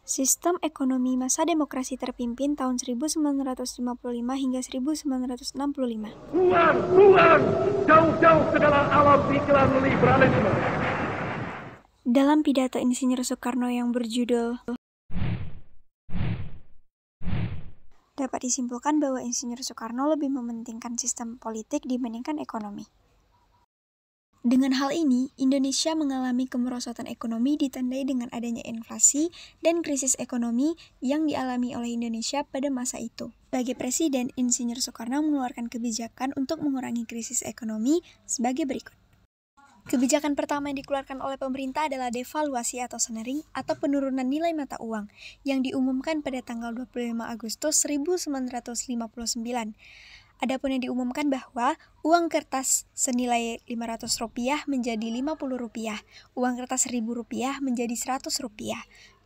Sistem ekonomi masa demokrasi terpimpin tahun 1955 hingga 1965. Keluar! Jauh-jauh ke dalam alam pikiran liberalisme. Dalam pidato Insinyur Soekarno yang berjudul dapat disimpulkan bahwa Insinyur Soekarno lebih mementingkan sistem politik dibandingkan ekonomi. Dengan hal ini, Indonesia mengalami kemerosotan ekonomi ditandai dengan adanya inflasi dan krisis ekonomi yang dialami oleh Indonesia pada masa itu. Sebagai Presiden, Insinyur Soekarno mengeluarkan kebijakan untuk mengurangi krisis ekonomi sebagai berikut. Kebijakan pertama yang dikeluarkan oleh pemerintah adalah devaluasi atau snaring atau penurunan nilai mata uang yang diumumkan pada tanggal 25 Agustus 1959. Adapun yang diumumkan bahwa uang kertas senilai Rp500 menjadi Rp50, uang kertas Rp1.000 menjadi Rp100.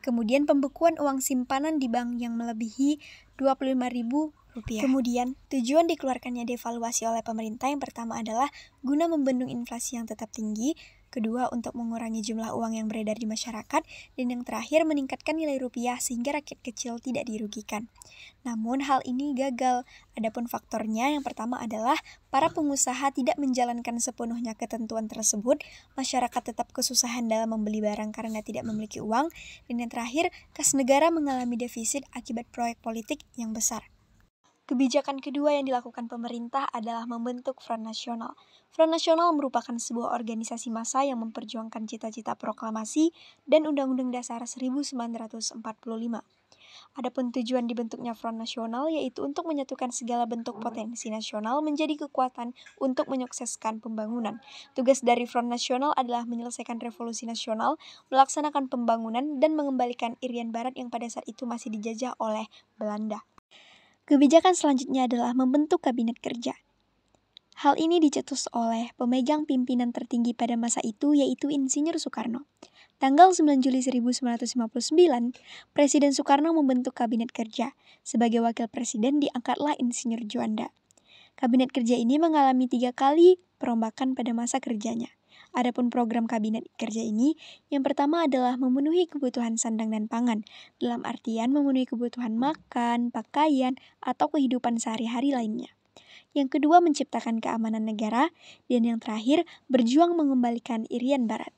Kemudian pembekuan uang simpanan di bank yang melebihi Rp25.000. Kemudian, tujuan dikeluarkannya devaluasi oleh pemerintah yang pertama adalah guna membendung inflasi yang tetap tinggi, kedua untuk mengurangi jumlah uang yang beredar di masyarakat, dan yang terakhir meningkatkan nilai rupiah sehingga rakyat kecil tidak dirugikan. Namun hal ini gagal. Adapun faktornya yang pertama adalah para pengusaha tidak menjalankan sepenuhnya ketentuan tersebut, masyarakat tetap kesusahan dalam membeli barang karena tidak memiliki uang, dan yang terakhir kas negara mengalami defisit akibat proyek politik yang besar. Kebijakan kedua yang dilakukan pemerintah adalah membentuk Front Nasional. Front Nasional merupakan sebuah organisasi massa yang memperjuangkan cita-cita proklamasi dan Undang-Undang Dasar 1945. Adapun tujuan dibentuknya Front Nasional yaitu untuk menyatukan segala bentuk potensi nasional menjadi kekuatan untuk menyukseskan pembangunan. Tugas dari Front Nasional adalah menyelesaikan revolusi nasional, melaksanakan pembangunan, dan mengembalikan Irian Barat yang pada saat itu masih dijajah oleh Belanda. Kebijakan selanjutnya adalah membentuk kabinet kerja. Hal ini dicetus oleh pemegang pimpinan tertinggi pada masa itu yaitu Insinyur Soekarno. Tanggal 9 Juli 1959, Presiden Soekarno membentuk kabinet kerja. Sebagai wakil presiden diangkatlah Insinyur Juanda. Kabinet kerja ini mengalami 3 kali perombakan pada masa kerjanya. Adapun program kabinet kerja ini, yang pertama adalah memenuhi kebutuhan sandang dan pangan, dalam artian memenuhi kebutuhan makan, pakaian, atau kehidupan sehari-hari lainnya. Yang kedua menciptakan keamanan negara, dan yang terakhir berjuang mengembalikan Irian Barat.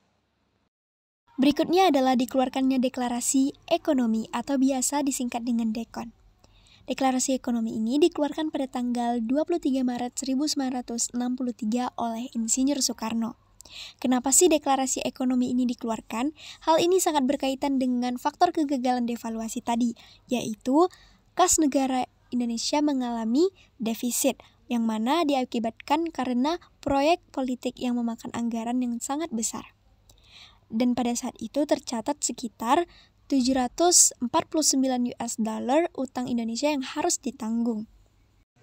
Berikutnya adalah dikeluarkannya Deklarasi Ekonomi atau biasa disingkat dengan DEKON. Deklarasi ekonomi ini dikeluarkan pada tanggal 23 Maret 1963 oleh Insinyur Soekarno. Kenapa sih deklarasi ekonomi ini dikeluarkan? Hal ini sangat berkaitan dengan faktor kegagalan devaluasi tadi, yaitu kas negara Indonesia mengalami defisit, yang mana diakibatkan karena proyek politik yang memakan anggaran yang sangat besar. Dan pada saat itu tercatat sekitar 749 US dollar utang Indonesia yang harus ditanggung.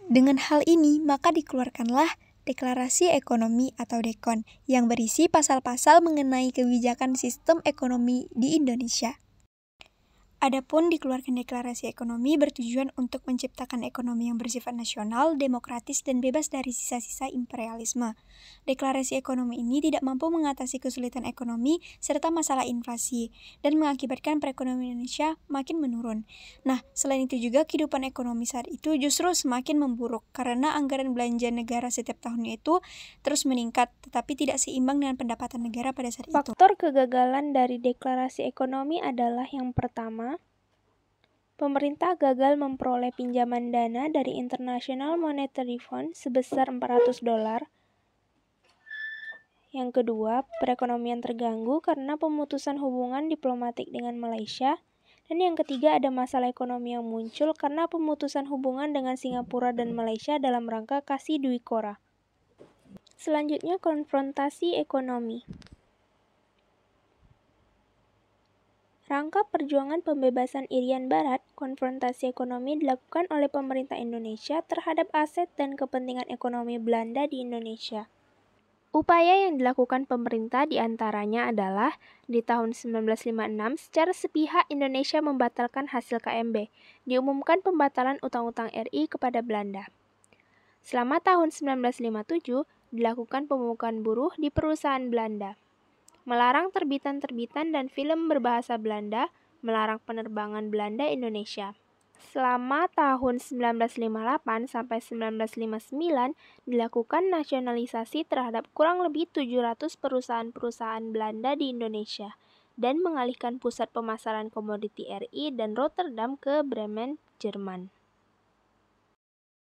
Dengan hal ini, maka dikeluarkanlah Deklarasi Ekonomi atau DEKON yang berisi pasal-pasal mengenai kebijakan sistem ekonomi di Indonesia. Adapun dikeluarkan deklarasi ekonomi bertujuan untuk menciptakan ekonomi yang bersifat nasional, demokratis, dan bebas dari sisa-sisa imperialisme. Deklarasi ekonomi ini tidak mampu mengatasi kesulitan ekonomi serta masalah inflasi dan mengakibatkan perekonomian Indonesia makin menurun. Nah, selain itu juga kehidupan ekonomi saat itu justru semakin memburuk karena anggaran belanja negara setiap tahunnya itu terus meningkat tetapi tidak seimbang dengan pendapatan negara pada saat itu. Faktor kegagalan dari deklarasi ekonomi adalah yang pertama, pemerintah gagal memperoleh pinjaman dana dari International Monetary Fund sebesar $400. Yang kedua, perekonomian terganggu karena pemutusan hubungan diplomatik dengan Malaysia. Dan yang ketiga, ada masalah ekonomi yang muncul karena pemutusan hubungan dengan Singapura dan Malaysia dalam rangka kasih Dwi Kora. Selanjutnya, konfrontasi ekonomi. Rangka perjuangan pembebasan Irian Barat, konfrontasi ekonomi dilakukan oleh pemerintah Indonesia terhadap aset dan kepentingan ekonomi Belanda di Indonesia. Upaya yang dilakukan pemerintah diantaranya adalah di tahun 1956 secara sepihak Indonesia membatalkan hasil KMB, diumumkan pembatalan utang-utang RI kepada Belanda. Selama tahun 1957 dilakukan pemukulan buruh di perusahaan Belanda. Melarang terbitan-terbitan dan film berbahasa Belanda, melarang penerbangan Belanda Indonesia. Selama tahun 1958 sampai 1959 dilakukan nasionalisasi terhadap kurang lebih 700 perusahaan-perusahaan Belanda di Indonesia dan mengalihkan pusat pemasaran komoditi RI dan Rotterdam ke Bremen, Jerman.